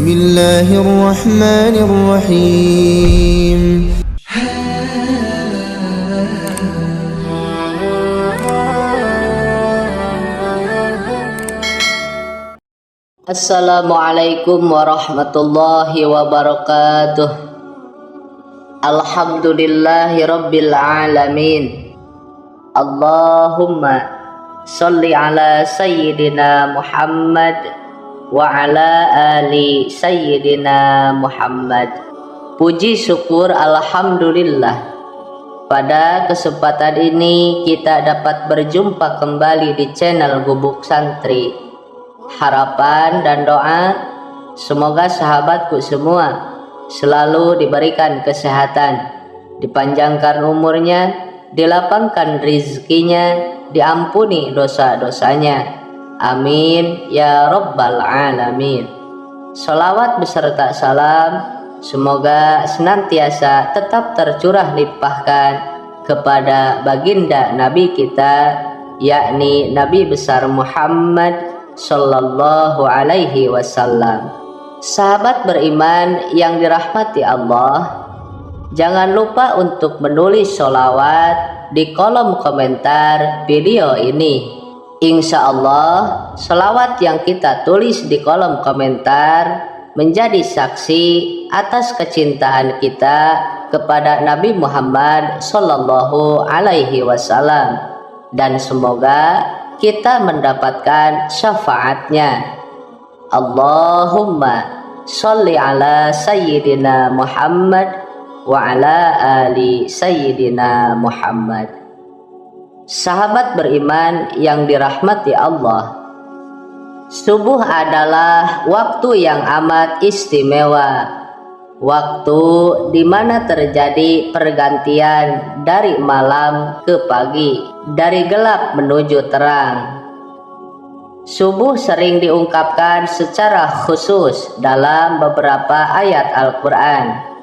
الله الرحمن الرحيم. Assalamualaikum warahmatullahi wabarakatuh. Alhamdulillahi rabbil alamin. Allahumma sholli ala sayyidina Muhammad wa ala ali sayyidina Muhammad. Puji syukur alhamdulillah, pada kesempatan ini kita dapat berjumpa kembali di channel Gubuk Santri. Harapan dan doa semoga sahabatku semua selalu diberikan kesehatan, dipanjangkan umurnya, dilapangkan rizkinya, diampuni dosa-dosanya. Amin ya rabbal alamin. Sholawat beserta salam semoga senantiasa tetap tercurah limpahkan kepada baginda Nabi kita, yakni Nabi besar Muhammad Sallallahu alaihi wasallam. Sahabat beriman yang dirahmati Allah, jangan lupa untuk menulis sholawat di kolom komentar video ini. Insya Allah sholawat yang kita tulis di kolom komentar menjadi saksi atas kecintaan kita kepada Nabi Muhammad Sallallahu alaihi wasallam, dan semoga kita mendapatkan syafaatnya. Allahumma sholli ala sayyidina Muhammad wa ala ali sayyidina Muhammad. Sahabat beriman yang dirahmati Allah, subuh adalah waktu yang amat istimewa, waktu di mana terjadi pergantian dari malam ke pagi, dari gelap menuju terang. Subuh sering diungkapkan secara khusus dalam beberapa ayat Al-Quran.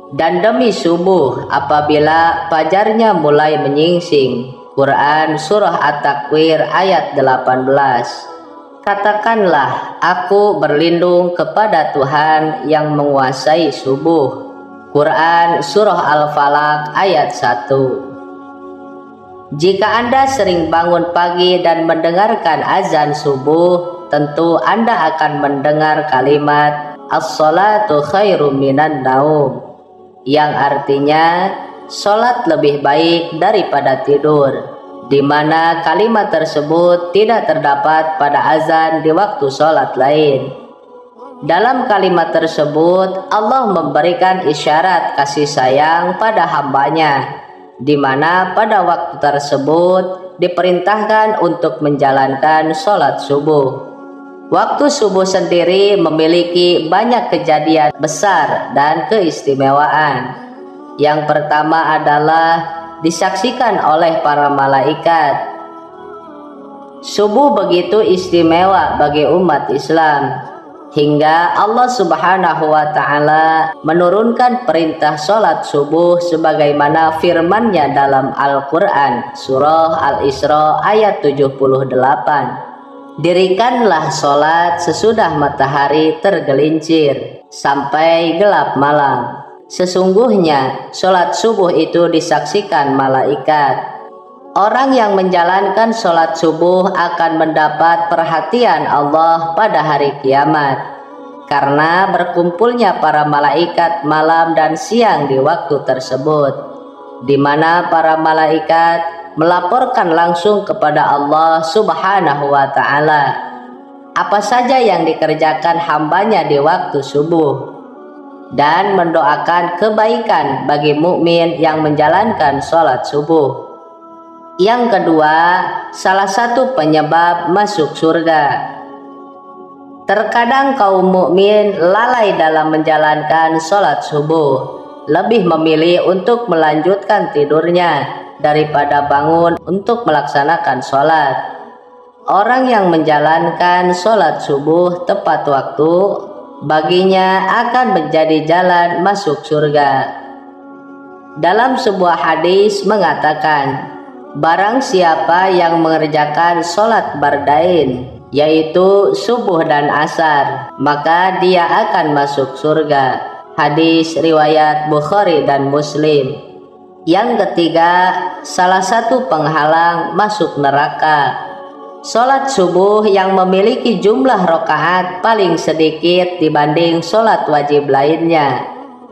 Dan demi subuh apabila fajarnya mulai menyingsing, Quran Surah At-Takwir ayat 18. Katakanlah, aku berlindung kepada Tuhan yang menguasai subuh. Quran Surah Al-Falaq ayat 1. Jika Anda sering bangun pagi dan mendengarkan azan subuh, tentu Anda akan mendengar kalimat as-salatu khairum minan naum, yang artinya sholat lebih baik daripada tidur, di mana kalimat tersebut tidak terdapat pada azan di waktu sholat lain. Dalam kalimat tersebut Allah memberikan isyarat kasih sayang pada hambanya, di mana pada waktu tersebut diperintahkan untuk menjalankan sholat subuh. Waktu subuh sendiri memiliki banyak kejadian besar dan keistimewaan. Yang pertama adalah disaksikan oleh para malaikat. Subuh begitu istimewa bagi umat Islam, hingga Allah Subhanahu wa ta'ala menurunkan perintah sholat subuh sebagaimana firman-Nya dalam Al-Quran Surah Al-Isra ayat 78. Dirikanlah sholat sesudah matahari tergelincir sampai gelap malam. Sesungguhnya sholat subuh itu disaksikan malaikat. Orang yang menjalankan sholat subuh akan mendapat perhatian Allah pada hari kiamat, karena berkumpulnya para malaikat malam dan siang di waktu tersebut, di mana para malaikat melaporkan langsung kepada Allah Subhanahu wa ta'ala apa saja yang dikerjakan hambanya di waktu subuh, dan mendoakan kebaikan bagi mukmin yang menjalankan sholat subuh. Yang kedua, salah satu penyebab masuk surga. Terkadang kaum mukmin lalai dalam menjalankan sholat subuh, lebih memilih untuk melanjutkan tidurnya daripada bangun untuk melaksanakan sholat. Orang yang menjalankan sholat subuh tepat waktu, baginya akan menjadi jalan masuk surga. Dalam sebuah hadis mengatakan, barang siapa yang mengerjakan sholat bardain yaitu subuh dan asar, maka dia akan masuk surga. Hadis riwayat Bukhari dan Muslim. Yang ketiga, salah satu penghalang masuk neraka. Sholat subuh yang memiliki jumlah rakaat paling sedikit dibanding sholat wajib lainnya,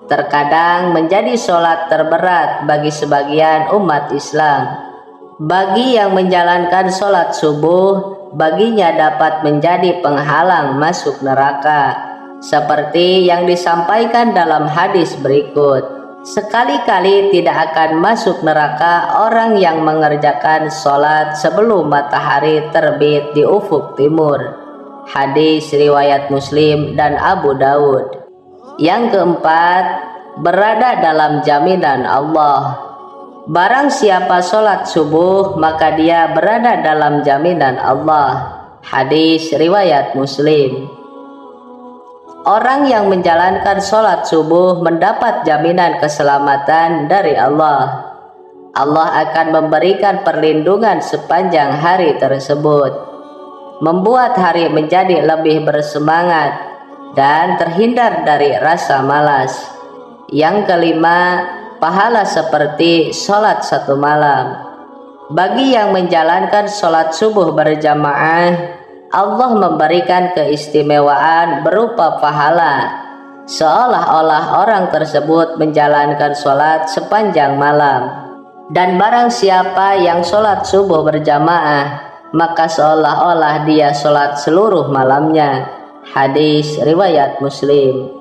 terkadang menjadi sholat terberat bagi sebagian umat Islam. Bagi yang menjalankan sholat subuh, baginya dapat menjadi penghalang masuk neraka, seperti yang disampaikan dalam hadis berikut. Sekali-kali tidak akan masuk neraka orang yang mengerjakan sholat sebelum matahari terbit di ufuk timur. Hadis riwayat Muslim dan Abu Daud. Yang keempat, berada dalam jaminan Allah. Barang siapa sholat subuh, maka dia berada dalam jaminan Allah. Hadis riwayat Muslim. Orang yang menjalankan sholat subuh mendapat jaminan keselamatan dari Allah. Allah akan memberikan perlindungan sepanjang hari tersebut, membuat hari menjadi lebih bersemangat dan terhindar dari rasa malas. Yang kelima, pahala seperti sholat satu malam. Bagi yang menjalankan sholat subuh berjamaah, Allah memberikan keistimewaan berupa pahala, seolah-olah orang tersebut menjalankan sholat sepanjang malam. Dan barang siapa yang sholat subuh berjamaah, maka seolah-olah dia sholat seluruh malamnya. Hadis riwayat Muslim.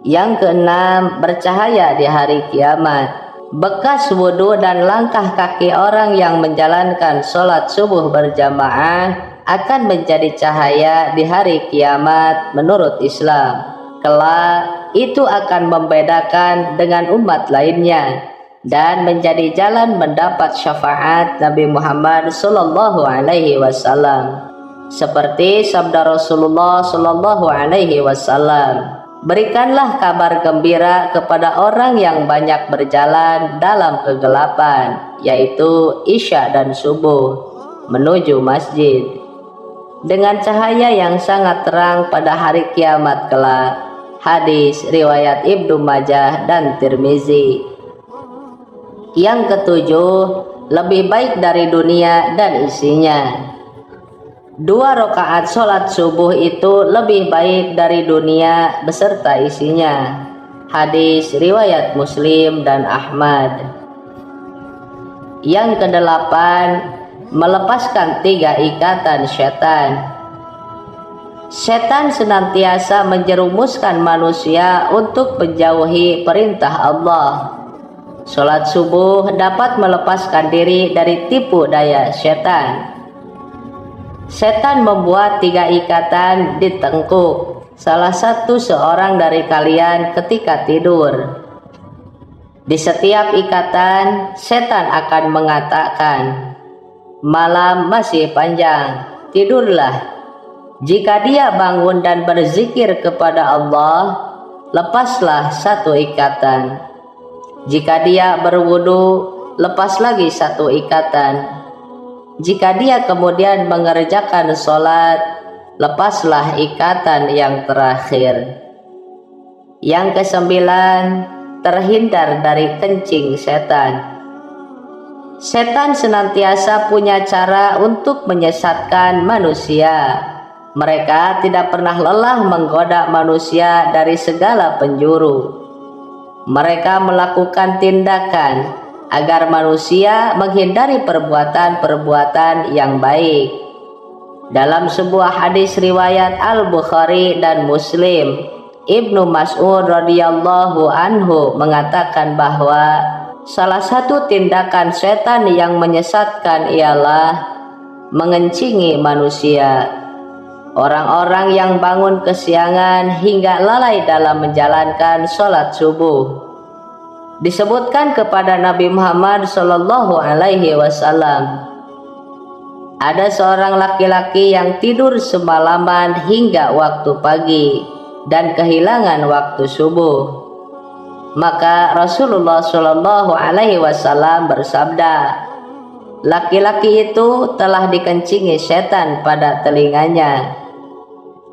Yang keenam, bercahaya di hari kiamat. Bekas wudhu dan langkah kaki orang yang menjalankan sholat subuh berjamaah akan menjadi cahaya di hari kiamat menurut Islam. Kelak itu akan membedakan dengan umat lainnya dan menjadi jalan mendapat syafaat Nabi Muhammad sallallahu alaihi wasallam. Seperti sabda Rasulullah sallallahu alaihi wasallam, berikanlah kabar gembira kepada orang yang banyak berjalan dalam kegelapan, yaitu isya dan subuh, menuju masjid, dengan cahaya yang sangat terang pada hari kiamat kelak. Hadis riwayat Ibnu Majah dan Tirmizi. Yang ketujuh, lebih baik dari dunia dan isinya. 2 rakaat sholat subuh itu lebih baik dari dunia beserta isinya. Hadis riwayat Muslim dan Ahmad. Yang kedelapan, melepaskan 3 ikatan setan. Setan senantiasa menjerumuskan manusia untuk menjauhi perintah Allah. Sholat subuh dapat melepaskan diri dari tipu daya setan. Setan membuat 3 ikatan di tengkuk salah satu seorang dari kalian ketika tidur. Di setiap ikatan, setan akan mengatakan, "Malam masih panjang, tidurlah." Jika dia bangun dan berzikir kepada Allah, lepaslah 1 ikatan. Jika dia berwudu, lepas lagi 1 ikatan. Jika dia kemudian mengerjakan sholat, lepaslah ikatan yang terakhir. Yang kesembilan, terhindar dari kencing setan. Setan senantiasa punya cara untuk menyesatkan manusia. Mereka tidak pernah lelah menggoda manusia dari segala penjuru. Mereka melakukan tindakan agar manusia menghindari perbuatan-perbuatan yang baik. Dalam sebuah hadis riwayat Al-Bukhari dan Muslim, Ibnu Mas'ud radhiyallahu anhu mengatakan bahwa salah satu tindakan setan yang menyesatkan ialah mengencingi manusia. Orang-orang yang bangun kesiangan hingga lalai dalam menjalankan sholat subuh. Disebutkan kepada Nabi Muhammad sallallahu alaihi wasallam, ada seorang laki-laki yang tidur semalaman hingga waktu pagi dan kehilangan waktu subuh. Maka Rasulullah sallallahu alaihi wasallam bersabda, laki-laki itu telah dikencingi setan pada telinganya.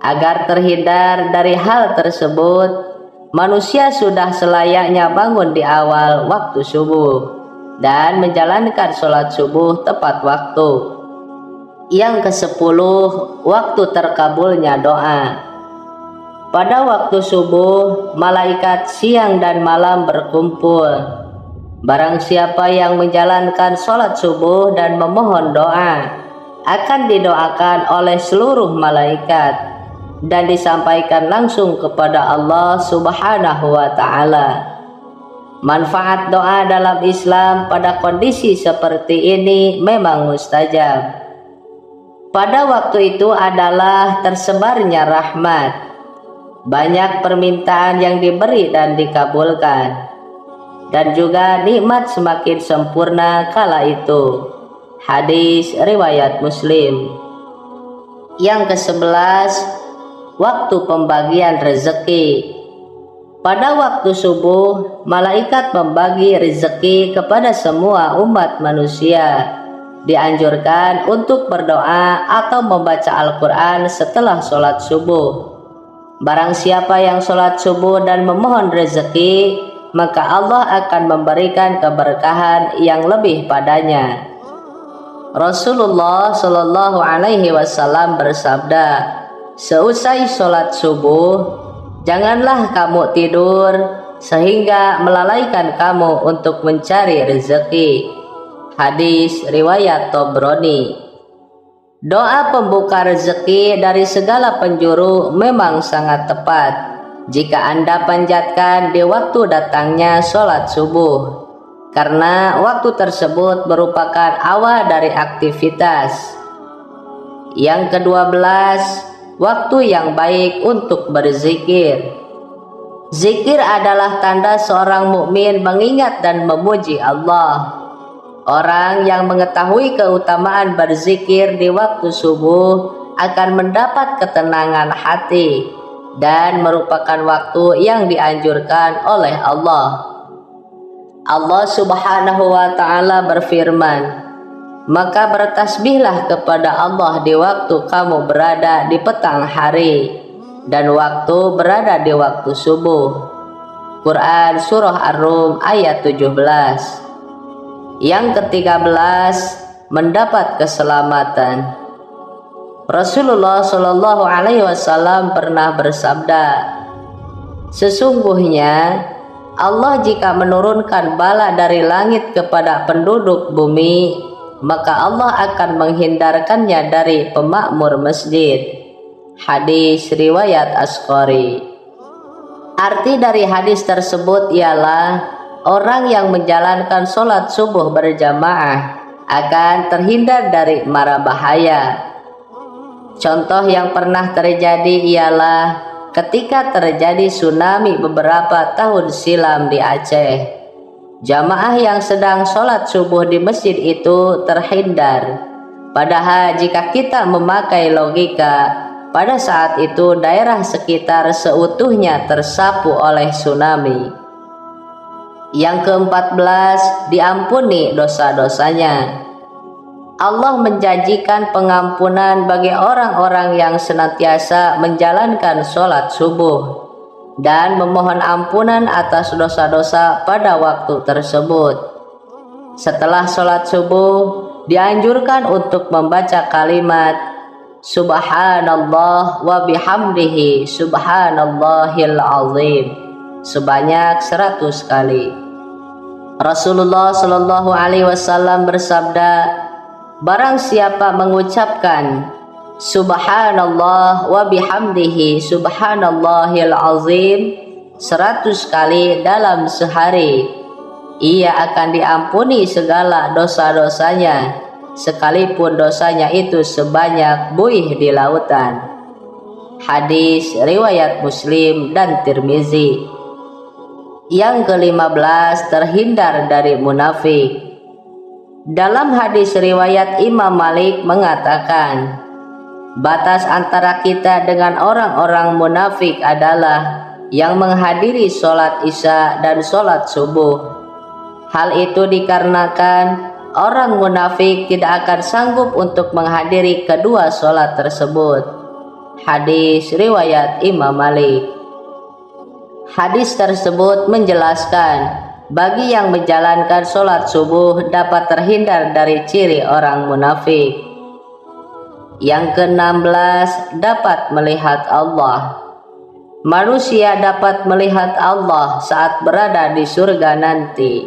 Agar terhindar dari hal tersebut, manusia sudah selayaknya bangun di awal waktu subuh dan menjalankan sholat subuh tepat waktu. Yang ke-10, waktu terkabulnya doa. Pada waktu subuh, malaikat siang dan malam berkumpul. Barang siapa yang menjalankan sholat subuh dan memohon doa, akan didoakan oleh seluruh malaikat dan disampaikan langsung kepada Allah Subhanahu wa Ta'ala. Manfaat doa dalam Islam pada kondisi seperti ini memang mustajab. Pada waktu itu adalah tersebarnya rahmat, banyak permintaan yang diberi dan dikabulkan, dan juga nikmat semakin sempurna kala itu. Hadis riwayat Muslim. Yang ke-11, waktu pembagian rezeki. Pada waktu subuh, malaikat membagi rezeki kepada semua umat manusia. Dianjurkan untuk berdoa atau membaca Al-Quran setelah sholat subuh. Barang siapa yang sholat subuh dan memohon rezeki, maka Allah akan memberikan keberkahan yang lebih padanya. Rasulullah Shallallahu Alaihi Wasallam bersabda, seusai sholat subuh, janganlah kamu tidur sehingga melalaikan kamu untuk mencari rezeki. Hadis riwayat Tabrani. Doa pembuka rezeki dari segala penjuru memang sangat tepat jika Anda panjatkan di waktu datangnya sholat subuh, karena waktu tersebut merupakan awal dari aktivitas. Yang ke-12, waktu yang baik untuk berzikir. Zikir adalah tanda seorang mukmin mengingat dan memuji Allah. Orang yang mengetahui keutamaan berzikir di waktu subuh akan mendapat ketenangan hati dan merupakan waktu yang dianjurkan oleh Allah. Allah Subhanahu wa Ta'ala berfirman, maka bertasbihlah kepada Allah di waktu kamu berada di petang hari dan waktu berada di waktu subuh. Quran Surah Ar-Rum ayat 17. Yang ke-13, mendapat keselamatan. Rasulullah Shallallahu Alaihi Wasallam pernah bersabda, sesungguhnya Allah jika menurunkan bala dari langit kepada penduduk bumi, maka Allah akan menghindarkannya dari pemakmur masjid. Hadis riwayat Asqari. Arti dari hadis tersebut ialah orang yang menjalankan sholat subuh berjamaah akan terhindar dari mara bahaya. Contoh yang pernah terjadi ialah ketika terjadi tsunami beberapa tahun silam di Aceh. Jamaah yang sedang sholat subuh di masjid itu terhindar. Padahal jika kita memakai logika, pada saat itu daerah sekitar seutuhnya tersapu oleh tsunami. Yang ke-14, diampuni dosa-dosanya. Allah menjanjikan pengampunan bagi orang-orang yang senantiasa menjalankan sholat subuh dan memohon ampunan atas dosa-dosa pada waktu tersebut. Setelah sholat subuh, dianjurkan untuk membaca kalimat Subhanallah wa bihamdihi subhanallahil azim sebanyak 100 kali. Rasulullah Shallallahu Alaihi Wasallam bersabda, barang siapa mengucapkan Subhanallah wa bihamdihi subhanallahil azim 100 kali dalam sehari, ia akan diampuni segala dosa-dosanya, sekalipun dosanya itu sebanyak buih di lautan. Hadis riwayat Muslim dan Tirmizi. Yang ke-15, terhindar dari munafik. Dalam hadis riwayat Imam Malik mengatakan, batas antara kita dengan orang-orang munafik adalah yang menghadiri sholat isya dan sholat subuh. Hal itu dikarenakan orang munafik tidak akan sanggup untuk menghadiri kedua sholat tersebut. Hadis riwayat Imam Malik. Hadis tersebut menjelaskan bagi yang menjalankan sholat subuh dapat terhindar dari ciri orang munafik. Yang ke-16, dapat melihat Allah. Manusia dapat melihat Allah saat berada di surga nanti.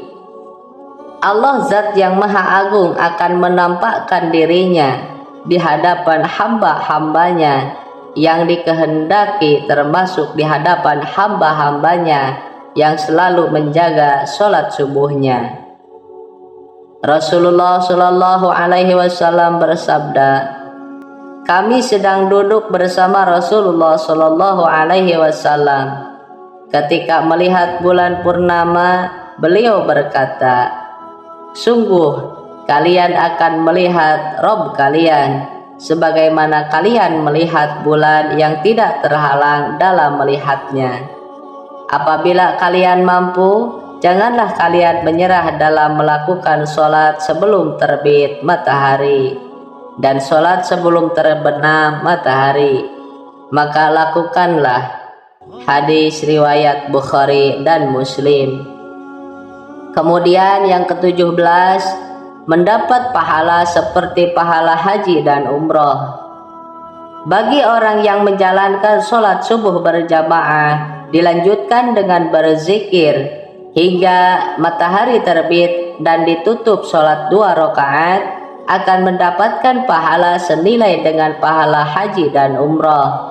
Allah Zat yang Maha Agung akan menampakkan dirinya di hadapan hamba-hambanya yang dikehendaki, termasuk di hadapan hamba-hambanya yang selalu menjaga sholat subuhnya. Rasulullah Shallallahu Alaihi Wasallam bersabda, kami sedang duduk bersama Rasulullah Shallallahu Alaihi Wasallam. Ketika melihat bulan purnama, beliau berkata, sungguh kalian akan melihat Rob kalian sebagaimana kalian melihat bulan yang tidak terhalang dalam melihatnya. Apabila kalian mampu, janganlah kalian menyerah dalam melakukan sholat sebelum terbit matahari dan sholat sebelum terbenam matahari, maka lakukanlah. Hadis riwayat Bukhari dan Muslim. Kemudian yang ke-17, mendapat pahala seperti pahala haji dan umroh. Bagi orang yang menjalankan sholat subuh berjamaah, dilanjutkan dengan berzikir hingga matahari terbit dan ditutup sholat 2 rakaat, akan mendapatkan pahala senilai dengan pahala haji dan umroh.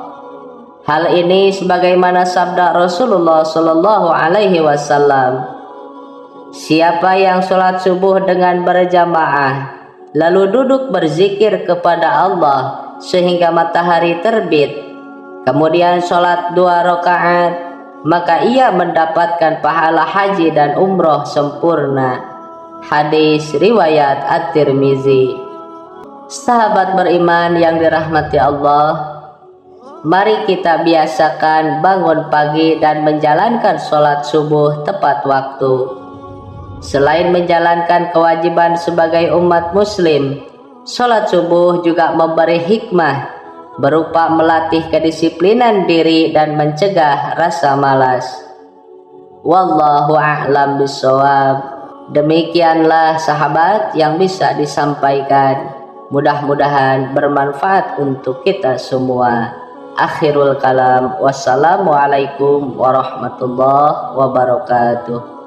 Hal ini sebagaimana sabda Rasulullah Shallallahu Alaihi Wasallam, siapa yang sholat subuh dengan berjamaah lalu duduk berzikir kepada Allah sehingga matahari terbit, kemudian sholat 2 rakaat, maka ia mendapatkan pahala haji dan umroh sempurna. Hadis riwayat At-Tirmizi. Sahabat beriman yang dirahmati Allah, mari kita biasakan bangun pagi dan menjalankan sholat subuh tepat waktu. Selain menjalankan kewajiban sebagai umat muslim, sholat subuh juga memberi hikmah berupa melatih kedisiplinan diri dan mencegah rasa malas. Wallahu a'lam bishawab. Demikianlah sahabat yang bisa disampaikan. Mudah-mudahan bermanfaat untuk kita semua. Akhirul kalam. Wassalamualaikum warahmatullahi wabarakatuh.